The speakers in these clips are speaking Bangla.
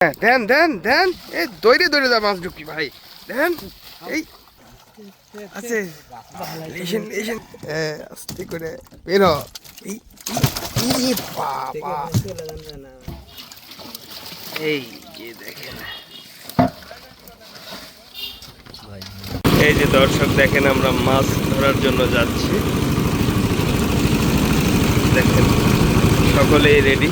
দেন দেন দেন এই দৌড়ে দৌড়ে যা মাছ ঢুকি ভাই দেন এই আছে লিসেন লিসেন আস্তে করে বের হ এই এই বাবা এই যে দেখেন এই যে দর্শক দেখেন আমরা মাছ ধরার জন্য যাচ্ছি দেখেন সকলেই রেডি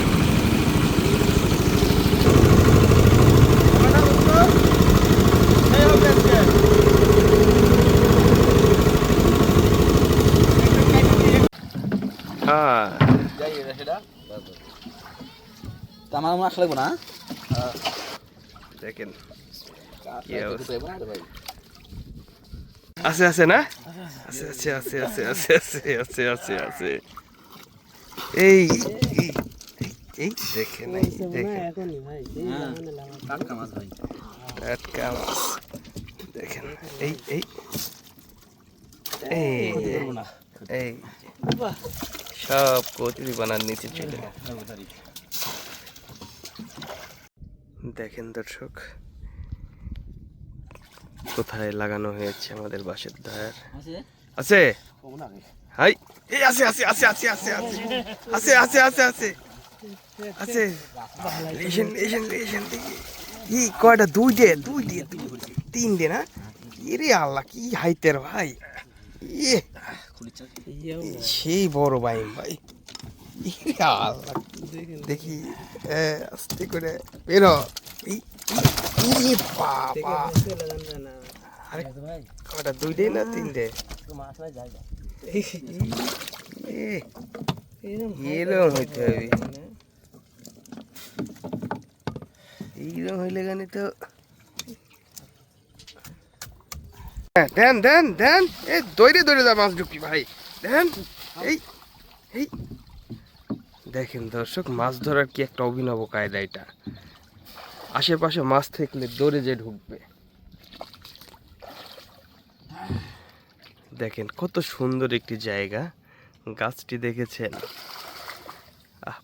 দেখেন আছে আছে না আছে আছে আছে আছে আছে আছে আছে আছে আছে এই এই দেখেন এই দেখেন টাটকা মাছ দেখেন এই এই এই এই সব কচুরি বানার নিচে চলে দেখেন দর্শক কোথায় লাগানো হয়েছে আমাদের বাঁশের ধার আছে হাই এই আছে আছে আছে আছে আছে আছে আছে আছে আছে আছে লিসেন লিসেন লিসেন কি কয়টা দুই দে তিন দে না এরে আল্লাহ কি হাইতের ভাই ইয়ে সেই বড় ভাই ভাই আল্লাহ দেখি আস্তে করে বেরো এই বাবা আরে কয়টা দুই দে না তিন দে এরকম হইতে হবে এইরকম হইলে গানি তো দেন দেন দেন এই দৌড়ে দৌড়ে যা মাছ ঢুকি ভাই দেন এই এই দেখেন দর্শক মাছ ধরার কি একটা অভিনব কায়দা এটা আশেপাশে মাছ থাকলে দৌড়ে যে ঢুকবে দেখেন কত সুন্দর একটি জায়গা গাছটি দেখেছেন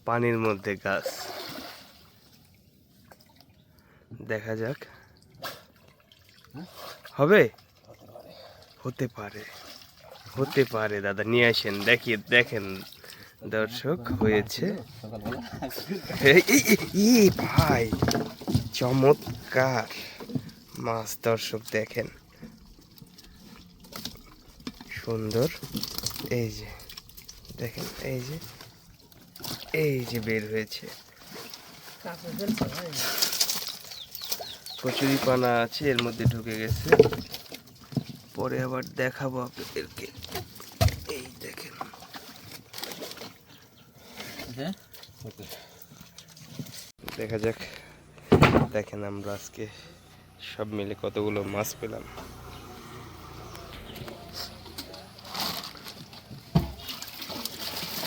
পানির মধ্যে গাছ দেখা যাক হবে হতে পারে হতে পারে দাদা নিয়ে আসেন দেখিয়ে দেখেন দর্শক হয়েছে ভাই চমৎকার মাছ দর্শক দেখেন সুন্দর এই যে দেখেন এই যে বের হয়েছে কচুরি পানা আছে এর মধ্যে ঢুকে গেছে পরে আবার দেখাবো আপনাদেরকে এই দেখেন দেখা যাক দেখেন আমরা আজকে সব মিলে কতগুলো মাছ পেলাম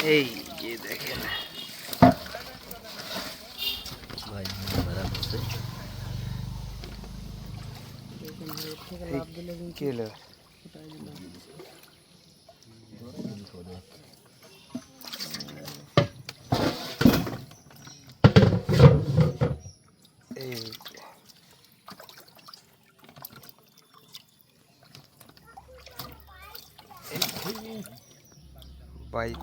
এই যে দেখেন কিলো বাইক